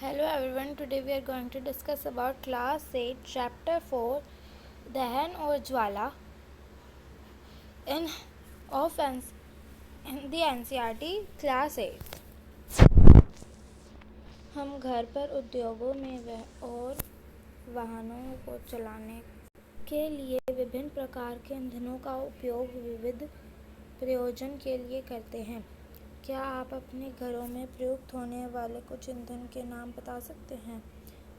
Hello everyone, today we are going to discuss about class 8 chapter 4 Dahan or Jwala in the NCERT class 8। हम घर पर उद्योगों में और वाहनों को चलाने के लिए विभिन्न प्रकार के ईंधनों का उपयोग विविध प्रयोजन के लिए करते हैं। क्या आप अपने घरों में प्रयुक्त होने वाले कुछ ईंधन के नाम बता सकते हैं?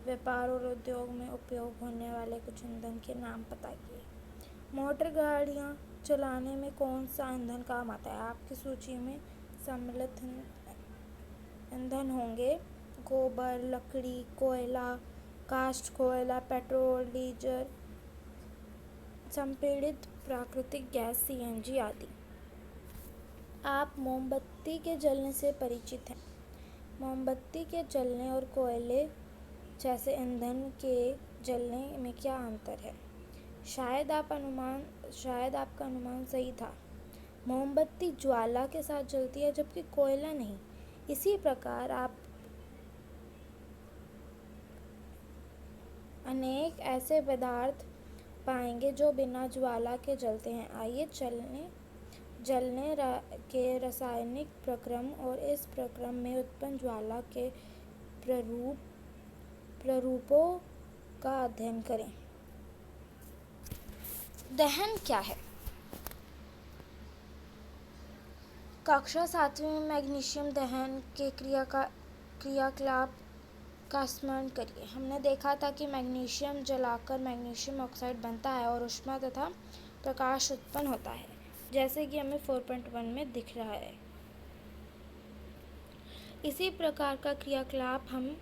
व्यापार और उद्योग में उपयोग होने वाले कुछ ईंधन के नाम बताइए। मोटर गाड़ियाँ चलाने में कौन सा ईंधन काम आता है? आपकी सूची में सम्मिलित ईंधन होंगे गोबर, लकड़ी, कोयला, काष्ठ कोयला, पेट्रोल, डीजल, संपीड़ित प्राकृतिक गैस, सीएनजी आदि। आप मोमबत्ती के जलने से परिचित हैं। मोमबत्ती के जलने और कोयले जैसे ईंधन के जलने में क्या अंतर है? शायद आपका अनुमान सही था। मोमबत्ती ज्वाला के साथ जलती है जबकि कोयला नहीं। इसी प्रकार आप अनेक ऐसे पदार्थ पाएंगे जो बिना ज्वाला के जलते हैं। आइए जलने के रासायनिक प्रक्रम और इस प्रक्रम में उत्पन्न ज्वाला के प्ररूपों का अध्ययन करें। दहन क्या है? कक्षा 7वीं में मैग्नीशियम दहन के क्रियाकलाप का स्मरण करिए। हमने देखा था कि मैग्नीशियम जलाकर मैग्नीशियम ऑक्साइड बनता है और ऊष्मा तथा प्रकाश उत्पन्न होता है, जैसे कि हमें 4.1 में दिख रहा है। इसी प्रकार का क्रियाकलाप हम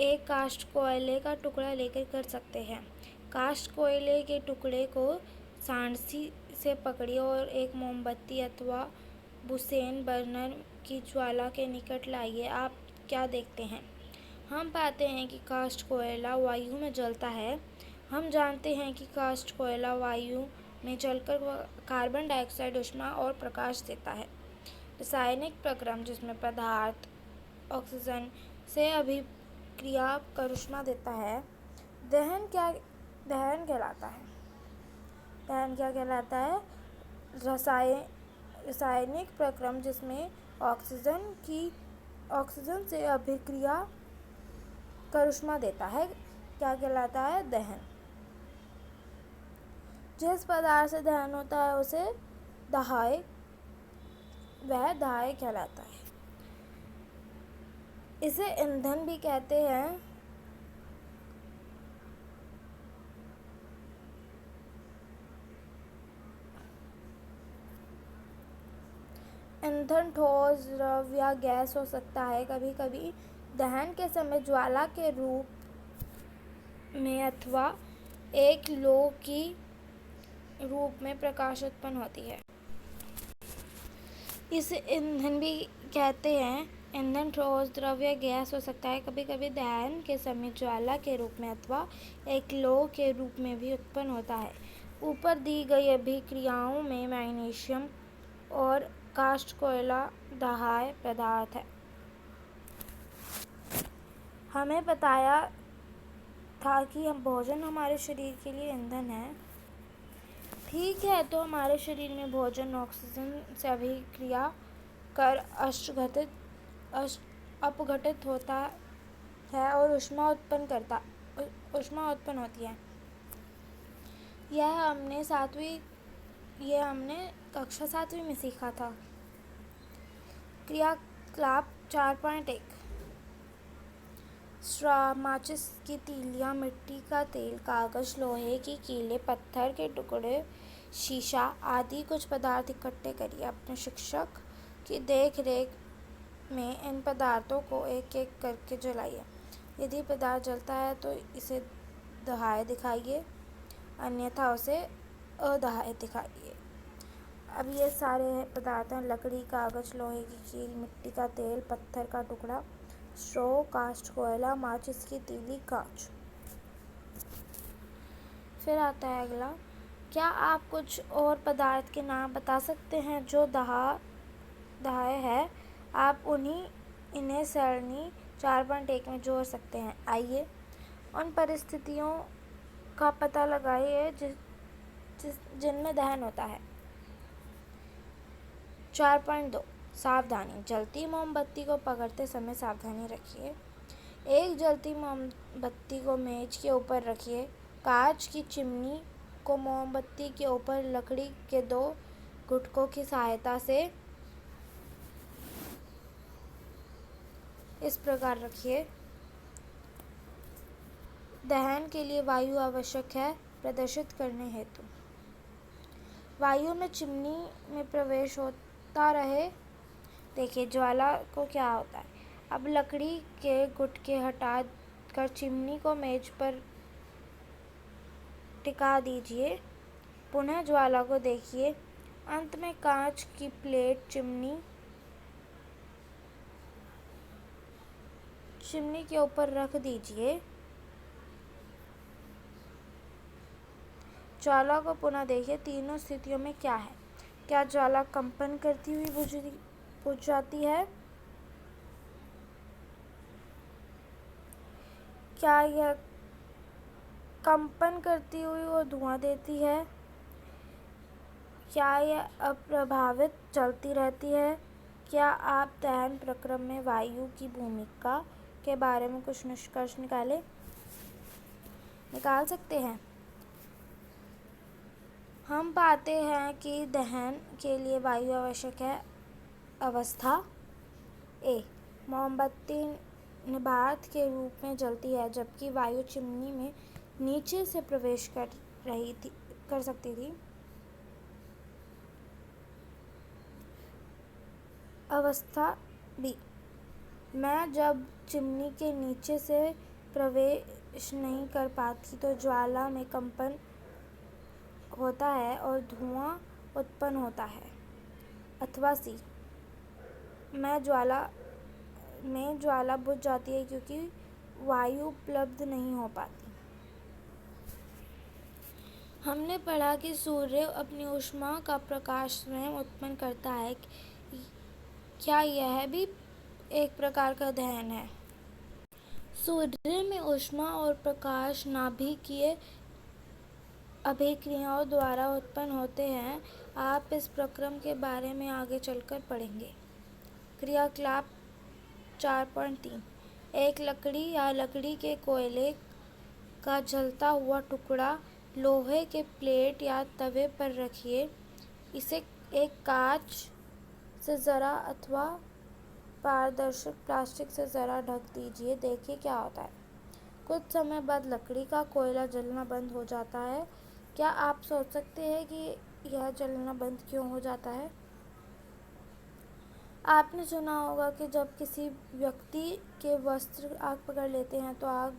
एक काष्ठ कोयले का टुकड़ा लेकर कर सकते हैं। काष्ठ कोयले के टुकड़े को सांडसी से पकड़िए और एक मोमबत्ती अथवा बुसेन बर्नर की ज्वाला के निकट लाइए। आप क्या देखते हैं? हम पाते हैं कि काष्ठ कोयला वायु में जलता है। हम जानते हैं कि काष्ठ कोयला वायु में जलकर कार्बन डाइऑक्साइड, ऊष्मा और प्रकाश देता है। रासायनिक प्रक्रम जिसमें पदार्थ ऑक्सीजन से अभिक्रिया कर ऊष्मा देता है, दहन कहलाता है। दहन क्या कहलाता है? रासायनिक प्रक्रम जिसमें ऑक्सीजन से अभिक्रिया कर ऊष्मा देता है, क्या कहलाता है? दहन। जिस पदार्थ से दहन होता है उसे दाह्य कहलाता है। इसे ईंधन भी कहते हैं। ईंधन ठोस, द्रव या गैस हो सकता है। कभी कभी दहन के समय ज्वाला के रूप में अथवा एक लौ की रूप में प्रकाश उत्पन्न होती है। इसे ईंधन भी कहते हैं। ईंधन ठोस, द्रव या गैस हो सकता है। कभी कभी दहन के समय ज्वाला के रूप में अथवा एक लौ के रूप में भी उत्पन्न होता है। ऊपर दी गई अभिक्रियाओं में मैग्नीशियम और काष्ठ कोयला दाह्य पदार्थ है। हमें बताया था कि भोजन हमारे शरीर के लिए ईंधन है। ठीक है, तो हमारे शरीर में भोजन ऑक्सीजन से अभिक्रिया कर अपघटित होता है और ऊष्मा उत्पन्न होती है। यह हमने कक्षा 7वीं में सीखा था। क्रियाकलाप 4.1 स्ट्रॉ, माचिस की तीलियां, मिट्टी का तेल, कागज, लोहे की कीलें, पत्थर के टुकड़े, शीशा आदि कुछ पदार्थ इकट्ठे करिए। अपने शिक्षक की देख रेख में इन पदार्थों को एक एक करके जलाइए। यदि पदार्थ जलता है तो इसे दाह्य दिखाइए, अन्यथा उसे अदाह्य दिखाइए। अब ये सारे पदार्थ हैं: लकड़ी, कागज, लोहे की कील, मिट्टी का तेल, पत्थर का टुकड़ा, स्ट्रॉ, काष्ठ कोयला, माचिस की तीली, कांच। फिर आता है अगला। क्या आप कुछ और पदार्थ के नाम बता सकते हैं जो दाह्य है? आप इन्हें सरणी 4.1 में जोड़ सकते हैं। आइए उन परिस्थितियों का पता लगाइए जिनमें दहन होता है। 4.2 सावधानी। जलती मोमबत्ती को पकड़ते समय सावधानी रखिए। एक जलती मोमबत्ती को मेज के ऊपर रखिए। कांच की चिमनी को मोमबत्ती के ऊपर लकड़ी के 2 गुटकों की सहायता से इस प्रकार रखिए। दहन के लिए वायु आवश्यक है प्रदर्शित करने हेतु। वायु में चिमनी में प्रवेश होता रहे। देखिए ज्वाला को क्या होता है। अब लकड़ी के गुटके हटा कर चिमनी को मेज पर टिका दीजिए। पुनः ज्वाला को देखिए। अंत में कांच की प्लेट चिमनी के ऊपर रख दीजिए। ज्वाला को पुनः देखिए। तीनों स्थितियों में क्या है। क्या ज्वाला कंपन करती हुई बुझ जाती है? क्या यह कंपन करती हुई और धुआं देती है? क्या यह अप्रभावित चलती रहती है? क्या आप दहन प्रक्रम में वायु की भूमिका के बारे में कुछ निष्कर्ष निकाल सकते हैं? हम पाते हैं कि दहन के लिए वायु आवश्यक है। अवस्था ए, मोमबत्ती निबात के रूप में जलती है जबकि वायु चिमनी में नीचे से प्रवेश कर सकती थी। अवस्था बी, मैं जब चिमनी के नीचे से प्रवेश नहीं कर पाती तो ज्वाला में कंपन होता है और धुआं उत्पन्न होता है। अथवा सी, में ज्वाला बुझ जाती है क्योंकि वायु उपलब्ध नहीं हो पाती। हमने पढ़ा कि सूर्य अपनी ऊष्मा का प्रकाश स्वयं उत्पन्न करता है। क्या यह भी एक प्रकार का दहन है? सूर्य में ऊष्मा और प्रकाश नाभिकीय अभिक्रियाओं द्वारा उत्पन्न होते हैं। आप इस प्रक्रम के बारे में आगे चलकर पढ़ेंगे। क्रियाकलाप 4.3, एक लकड़ी या लकड़ी के कोयले का जलता हुआ टुकड़ा लोहे के प्लेट या तवे पर रखिए। इसे एक कांच से जरा अथवा पारदर्शक प्लास्टिक से जरा ढक दीजिए। देखिए क्या होता है। कुछ समय बाद लकड़ी का कोयला जलना बंद हो जाता है। क्या आप सोच सकते हैं कि यह जलना बंद क्यों हो जाता है? आपने सुना होगा कि जब किसी व्यक्ति के वस्त्र आग पकड़ लेते हैं तो आग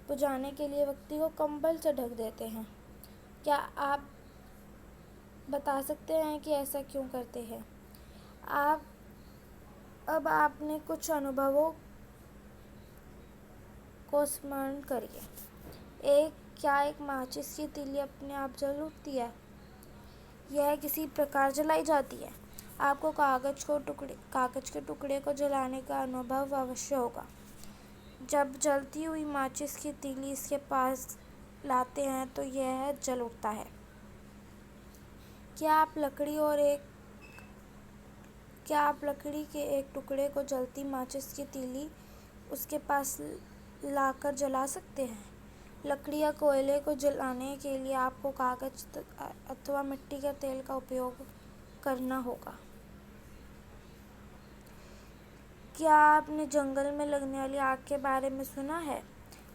बुझाने के लिए व्यक्ति को कंबल से ढक देते हैं। क्या आप बता सकते हैं कि ऐसा क्यों करते हैं? अब आपने कुछ अनुभवों को स्मरण करिए। क्या एक माचिस की तीली अपने आप जल उठती है? यह किसी प्रकार जलाई जाती है। आपको कागज के टुकड़े को जलाने का अनुभव अवश्य होगा। जब जलती हुई माचिस की तीली इसके पास लाते हैं तो यह जल उठता है। क्या आप लकड़ी के एक टुकड़े को जलती माचिस की तीली उसके पास लाकर जला सकते हैं? लकड़ी या कोयले को जलाने के लिए आपको कागज अथवा मिट्टी के तेल का उपयोग करना होगा। क्या आपने जंगल में लगने वाली आग के बारे में सुना है?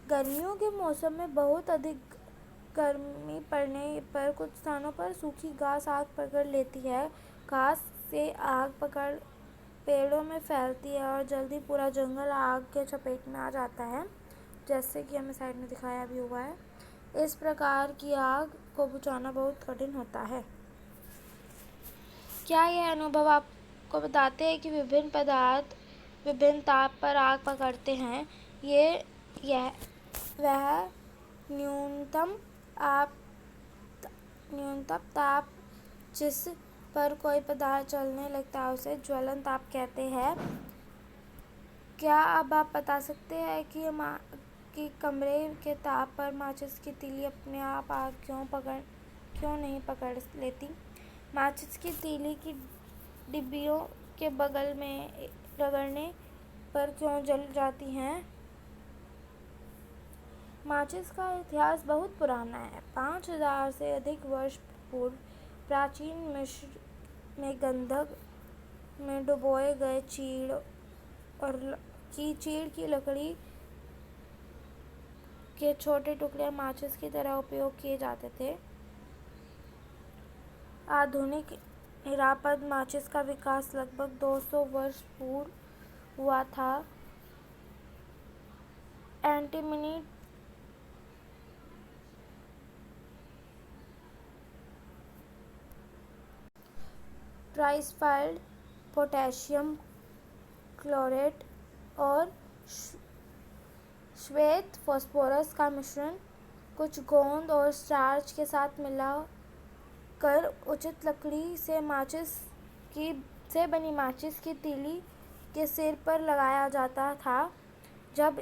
गर्मियों के मौसम में बहुत अधिक गर्मी पड़ने पर कुछ स्थानों पर सूखी घास आग पकड़ लेती है। घास से आग पकड़ पेड़ों में फैलती है और जल्दी पूरा जंगल आग के चपेट में आ जाता है, जैसे कि हमें साइड में दिखाया भी हुआ है। इस प्रकार की आग को बुझाना बहुत कठिन होता है। क्या यह अनुभव आपको बताते हैं कि विभिन्न पदार्थ विभिन्न ताप पर आग पकड़ते हैं? वह न्यूनतम ताप जिस पर कोई पदार्थ जलने लगता है उसे ज्वलन ताप कहते हैं। क्या अब आप बता सकते हैं कि कमरे के ताप पर माचिस की तीली अपने आप आग क्यों नहीं पकड़ लेती? माचिस की तीली की डिब्बियों के बगल में रगड़ने पर क्यों जल जाती हैं? माचिस का इतिहास बहुत पुराना है। 5000 से अधिक वर्ष पूर्व प्राचीन मिस्र में गंधक में डुबोए गए चीड़ की लकड़ी के छोटे टुकड़े माचिस की तरह उपयोग किए जाते थे। आधुनिक निरापद माचिस का विकास लगभग 200 वर्ष पूर्व हुआ था। एंटीमनी ट्राइसल्फाइड, पोटेशियम क्लोरेट और श्वेत फास्फोरस का मिश्रण कुछ गोंद और स्टार्च के साथ मिलाकर उचित लकड़ी से बनी माचिस की तीली के सिर पर लगाया जाता था। जब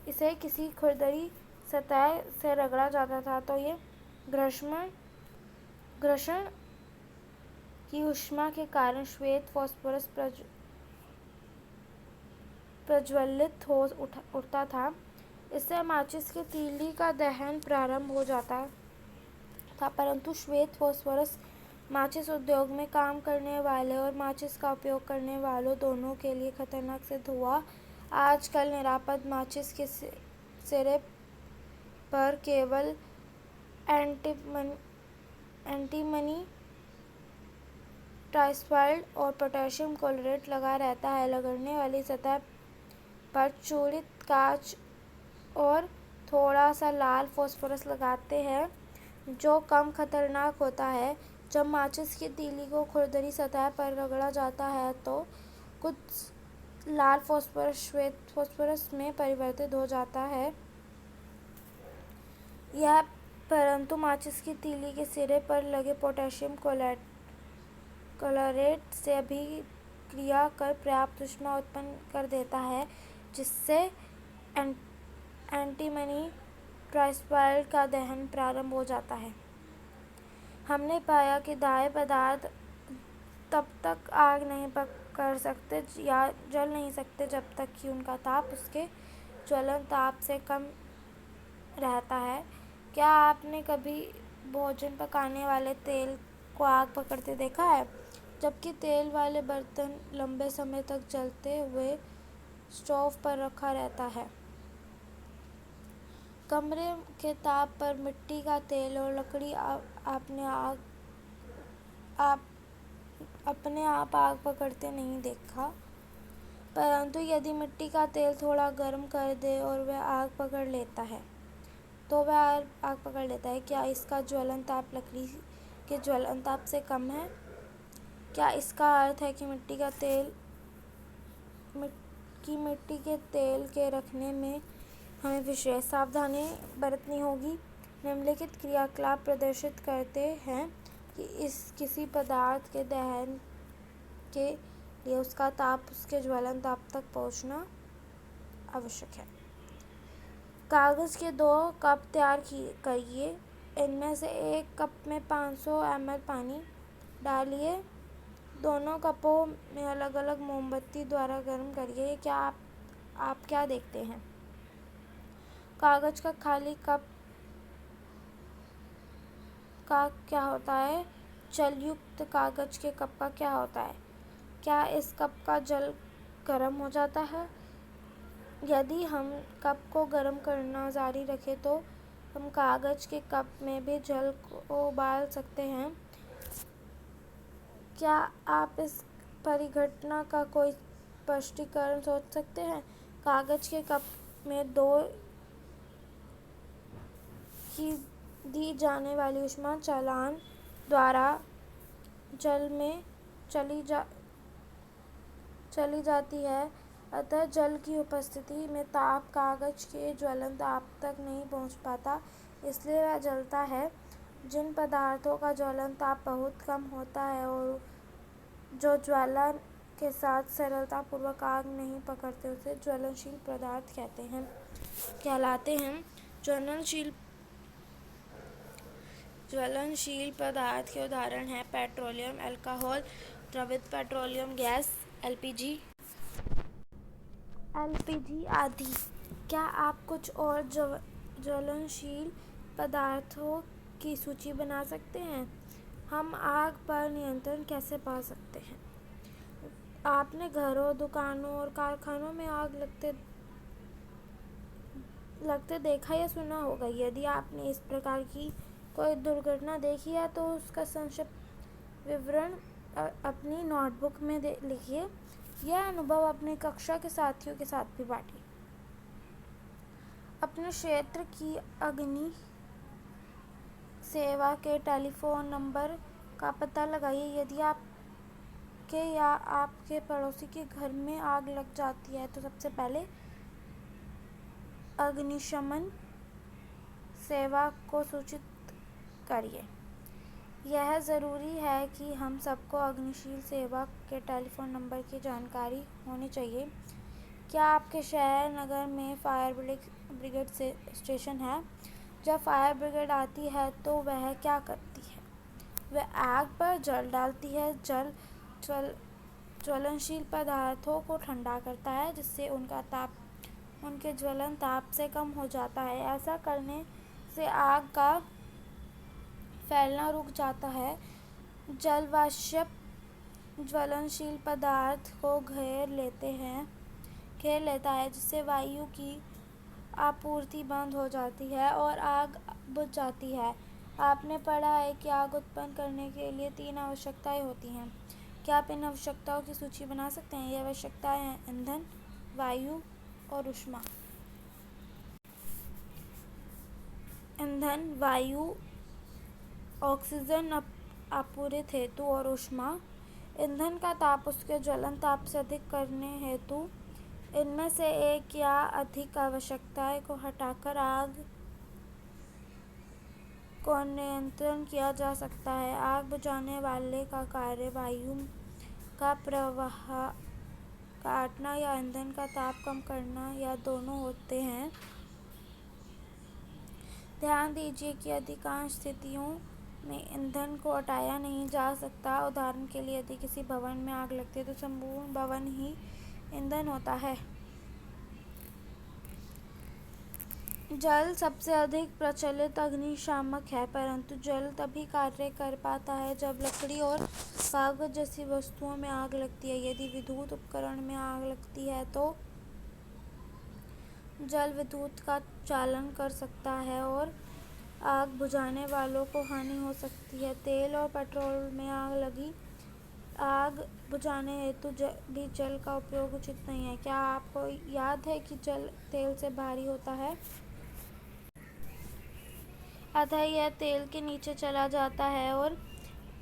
इसे किसी खुरदरी सतह से रगड़ा जाता था तो ये घर्षण की ऊष्मा के कारण श्वेत फास्फोरस प्रज्वलित हो उठता था। इससे माचिस की तीली का दहन प्रारंभ हो जाता था, परंतु श्वेत फास्फोरस माचिस उद्योग में काम करने वाले और माचिस का उपयोग करने वालों दोनों के लिए खतरनाक सिद्ध हुआ। आजकल निरापद माचिस के सिरे पर केवल एंटीमनी ट्राइसल्फाइड और पोटेशियम क्लोरेट लगा रहता है। रगड़ने वाली सतह पर चूर्णित कांच और थोड़ा सा लाल फास्फोरस लगाते हैं, जो कम खतरनाक होता है। जब माचिस की तीली को खुरदरी सतह पर रगड़ा जाता है तो कुछ लाल फास्फोरस श्वेत फास्फोरस में परिवर्तित हो जाता है। परंतु माचिस की तीली के सिरे पर लगे पोटेशियम क्लोरेट से अभिक्रिया कर पर्याप्त ऊष्मा उत्पन्न कर देता है, जिससे एंटीमनी ट्राइसल्फाइड का दहन प्रारंभ हो जाता है। हमने पाया कि दाह्य पदार्थ तब तक आग नहीं पकड़ सकते या जल नहीं सकते जब तक कि उनका ताप उसके ज्वलन ताप से कम रहता है। क्या आपने कभी भोजन पकाने वाले तेल को आग पकड़ते देखा है, जबकि तेल वाले बर्तन लंबे समय तक जलते हुए स्टोव पर रखा रहता है? कमरे के ताप पर मिट्टी का तेल और लकड़ी अपने आप आग पकड़ते नहीं देखा, परंतु यदि मिट्टी का तेल थोड़ा गर्म कर दे और वह आग पकड़ लेता है। क्या इसका ज्वलन ताप लकड़ी के ज्वलन ताप से कम है? क्या इसका अर्थ है कि मिट्टी के तेल के रखने में हमें विशेष सावधानी बरतनी होगी? निम्नलिखित क्रियाकलाप प्रदर्शित करते हैं कि किसी पदार्थ के दहन के लिए उसका ताप उसके ज्वलन ताप तक पहुंचना आवश्यक है। कागज के 2 कप तैयार करिए। इनमें से एक कप में 500 ml पानी डालिए। दोनों कपों में अलग अलग मोमबत्ती द्वारा गर्म करिए। क्या आप क्या देखते हैं? कागज का खाली कप का क्या होता है? जलयुक्त कागज के कप का क्या होता है? क्या इस कप का जल गर्म हो जाता है? यदि हम कप को गर्म करना जारी रखें तो हम कागज के कप में भी जल को उबाल सकते हैं। क्या आप इस परिघटना का कोई स्पष्टीकरण सोच सकते हैं? कागज के कप में 2 की दी जाने वाली ऊष्मा चालन द्वारा जल में चली जाती है, अतः जल की उपस्थिति में ताप कागज के ज्वलन ताप तक नहीं पहुंच पाता, इसलिए वह जलता है। जिन पदार्थों का ज्वलन ताप बहुत कम होता है और जो ज्वाला के साथ सरलतापूर्वक आग नहीं पकड़ते उसे ज्वलनशील पदार्थ कहलाते हैं। ज्वलनशील पदार्थ के उदाहरण हैं पेट्रोलियम, अल्कोहल, द्रवित पेट्रोलियम गैस, एलपीजी आदि। क्या आप कुछ और ज्वलनशील पदार्थों की सूची बना सकते हैं? हम आग पर नियंत्रण कैसे पा सकते हैं? आपने घरों, दुकानों और कारखानों में आग लगते देखा या सुना होगा। यदि आपने इस प्रकार की कोई दुर्घटना देखी है तो उसका संक्षिप्त विवरण अपनी नोटबुक में लिखिए। यह अनुभव अपने कक्षा के साथियों के साथ भी बांटिए। अपने क्षेत्र की अग्नि सेवा के टेलीफोन नंबर का पता लगाइए। यदि आपके या आपके पड़ोसी के घर में आग लग जाती है तो सबसे पहले अग्निशमन सेवा को सूचित करिए। यह ज़रूरी है कि हम सबको अग्निशमन सेवा के टेलीफोन नंबर की जानकारी होनी चाहिए। क्या आपके शहर, नगर में फायर ब्रिगेड स्टेशन है? जब फायर ब्रिगेड आती है तो वह क्या करती है? वह आग पर जल डालती है। जल ज्वलनशील पदार्थों को ठंडा करता है जिससे उनके ज्वलन ताप से कम हो जाता है। ऐसा करने से आग का फैलना रुक जाता है। जल वाष्प ज्वलनशील पदार्थ को घेर लेता है जिससे वायु की आपूर्ति बंद हो जाती है और आग बुझ जाती है। आपने पढ़ा है कि आग उत्पन्न करने के लिए 3 आवश्यकताएं होती हैं। क्या आप इन आवश्यकताओं की सूची बना सकते हैं? ये आवश्यकताएं हैं ईंधन, वायु और ऊष्मा। ईंधन, वायु, ऑक्सीजन आपूर्ति हेतु और ऊष्मा। ईंधन का ताप उसके ज्वलन ताप से अधिक करने हेतु इनमें से एक या अधिक आवश्यकताएं को हटाकर आग को नियंत्रण किया जा सकता है। आग बुझाने वाले का कार्य वायु का प्रवाह काटना या ईंधन का ताप कम करना या दोनों होते हैं। ध्यान दीजिए कि अधिकांश स्थितियों में ईंधन को हटाया नहीं जा सकता। उदाहरण के लिए यदि किसी भवन में आग लगती है तो संपूर्ण भवन ही ईंधन होता है। जल सबसे अधिक प्रचलित अग्निशामक है, परंतु जल तभी कार्य कर पाता है जब लकड़ी और कागज जैसी वस्तुओं में आग लगती है। यदि विद्युत उपकरण में आग लगती है तो जल विद्युत का चालन कर सकता है और आग बुझाने वालों को हानि हो सकती है। तेल और पेट्रोल में आग लगी आग बुझाने हेतु भी जल का उपयोग उचित नहीं है। क्या आपको याद है कि जल तेल से भारी होता है, अतः यह तेल के नीचे चला जाता है और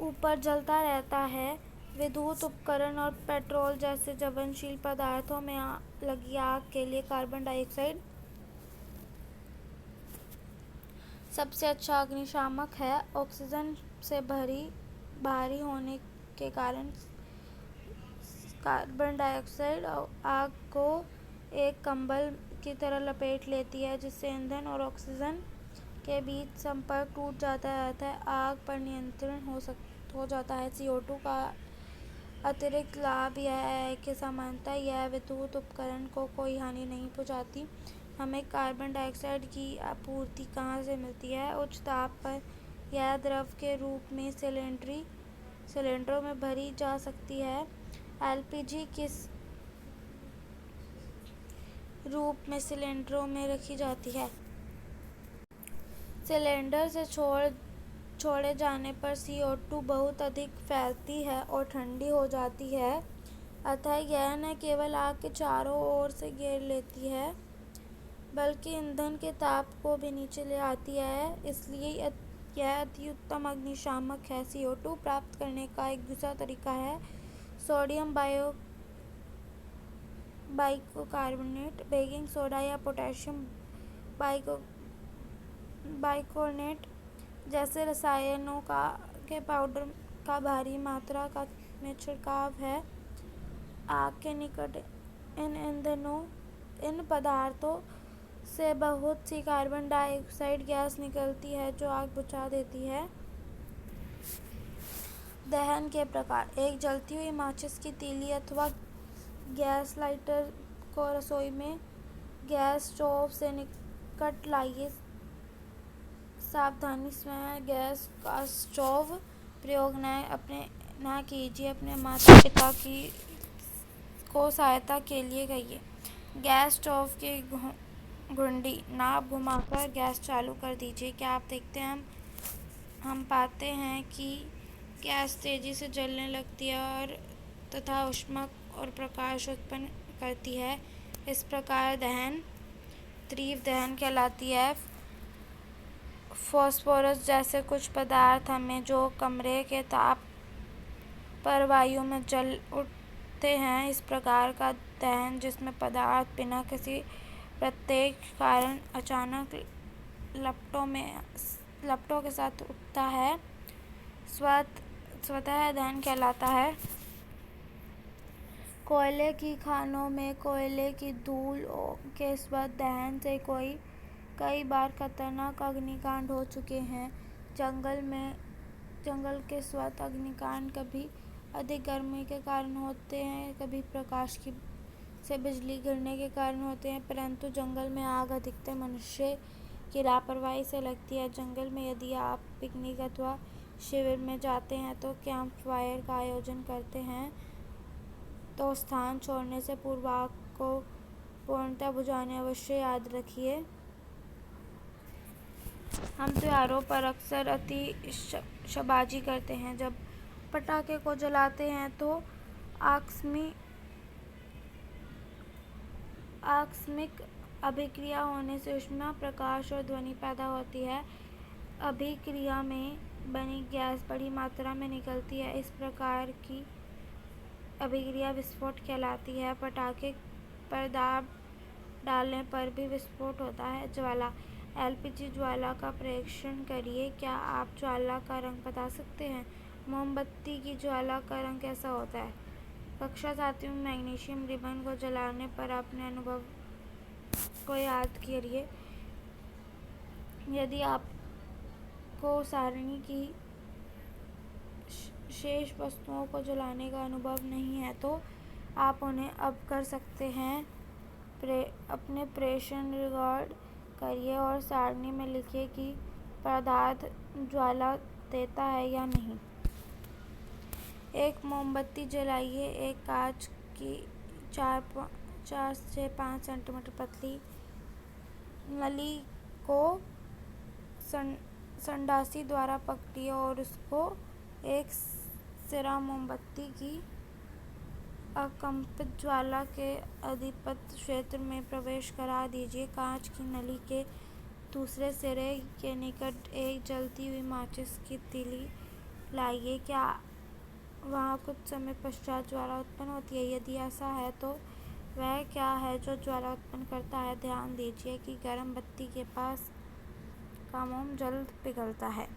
ऊपर जलता रहता है। विद्युत उपकरण और पेट्रोल जैसे ज्वलनशील पदार्थों में लगी आग के लिए कार्बन डाइऑक्साइड सबसे अच्छा अग्निशामक है। ऑक्सीजन से भारी होने के कारण कार्बन डाइऑक्साइड आग को एक कंबल की तरह लपेट लेती है जिससे ईंधन और ऑक्सीजन के बीच संपर्क टूट जाता है। आग पर नियंत्रण हो जाता है। CO2 का अतिरिक्त लाभ यह है कि सामान्यतः यह विद्युत उपकरण को कोई हानि नहीं पहुंचाती। हमें कार्बन डाइऑक्साइड की आपूर्ति कहाँ से मिलती है? उच्च ताप पर यह द्रव के रूप में सिलेंडरों में भरी जा सकती है। एलपीजी किस रूप में सिलेंडरों में रखी जाती है? सिलेंडर से छोड़े जाने पर CO2 बहुत अधिक फैलती है और ठंडी हो जाती है। अतः यह न केवल आग के चारों ओर से घेर लेती है बल्कि ईंधन के ताप को भी नीचे ले आती है। इसलिए यह अति उत्तम अग्निशामक है। CO2 प्राप्त करने का एक दूसरा तरीका है सोडियम बाइकार्बोनेट, बेकिंग सोडा या पोटेशियम बाइकार्बोनेट जैसे रसायनों के पाउडर का भारी मात्रा में छिड़काव है। आग के निकट इन ईंधनों इन पदार्थों से बहुत सी कार्बन डाइऑक्साइड गैस निकलती है जो आग बुझा देती है। दहन के प्रकार। एक जलती हुई माचिस की तीली अथवा गैस लाइटर को रसोई में गैस स्टोव से निकट लाइए। सावधानी, स्वयं गैस का स्टोव प्रयोग न कीजिए। अपने माता पिता को सहायता के लिए कहिए। गैस स्टोव की घुंडी नाप घुमाकर गैस चालू कर दीजिए। क्या आप देखते हैं हम पाते हैं कि गैस तेजी से जलने लगती है और तथा ऊष्मा और प्रकाश उत्पन्न करती है। इस प्रकार दहन तीव्र दहन कहलाती है। फास्फोरस जैसे कुछ पदार्थ हमें जो कमरे के ताप पर वायु में जल उठते हैं। इस प्रकार का दहन जिसमें पदार्थ बिना किसी प्रत्यक्ष कारण अचानक लपटों के साथ उठता है, स्वतः दहन कहलाता है। कोयले की खानों में कोयले की धूल के स्वतः दहन से कई बार खतरनाक अग्निकांड हो चुके हैं। जंगल के स्वतः अग्निकांड कभी अधिक गर्मी के कारण होते हैं, कभी प्रकाश से बिजली गिरने के कारण होते हैं, परंतु जंगल में आग अधिकतर मनुष्य की लापरवाही से लगती है। जंगल में यदि आप पिकनिक अथवा शिविर में जाते हैं तो कैंप फायर का आयोजन करते हैं तो स्थान छोड़ने से पूर्व आग को पूर्णतः बुझाना अवश्य याद रखिए। हम त्योहारों पर अक्सर आतिशबाजी करते हैं। जब पटाखे को जलाते हैं तो आकस्मिक अभिक्रिया होने से ऊष्मा, प्रकाश और ध्वनि पैदा होती है। अभिक्रिया में बनी गैस बड़ी मात्रा में निकलती है। इस प्रकार की अभिक्रिया विस्फोट कहलाती है। पटाखे पर दाब डालने पर भी विस्फोट होता है। ज्वाला। एलपीजी ज्वाला का परीक्षण करिए। क्या आप ज्वाला का रंग बता सकते हैं? मोमबत्ती की ज्वाला का रंग कैसा होता है? कक्षा 7वीं में मैग्नीशियम रिबन को जलाने पर अपने अनुभव को याद करिए। यदि आपको सारणी की शेष वस्तुओं को जलाने का अनुभव नहीं है तो आप उन्हें अब कर सकते हैं। अपने प्रेषण रिकॉर्ड करिए और सारणी में लिखिए कि पदार्थ ज्वाला देता है या नहीं। एक मोमबत्ती जलाइए। एक कांच की 4 से 5 सेंटीमीटर पतली नली को संडासी द्वारा पकड़िए और उसको एक सिरा मोमबत्ती की अकंपित ज्वाला के अधिपत क्षेत्र में प्रवेश करा दीजिए। कांच की नली के दूसरे सिरे के निकट एक जलती हुई माचिस की तीली लाइए। क्या वहाँ कुछ समय पश्चात ज्वाला उत्पन्न होती है? यदि ऐसा है तो वह क्या है जो ज्वाला उत्पन्न करता है? ध्यान दीजिए कि गर्म बत्ती के पास का मोम जल्द पिघलता है।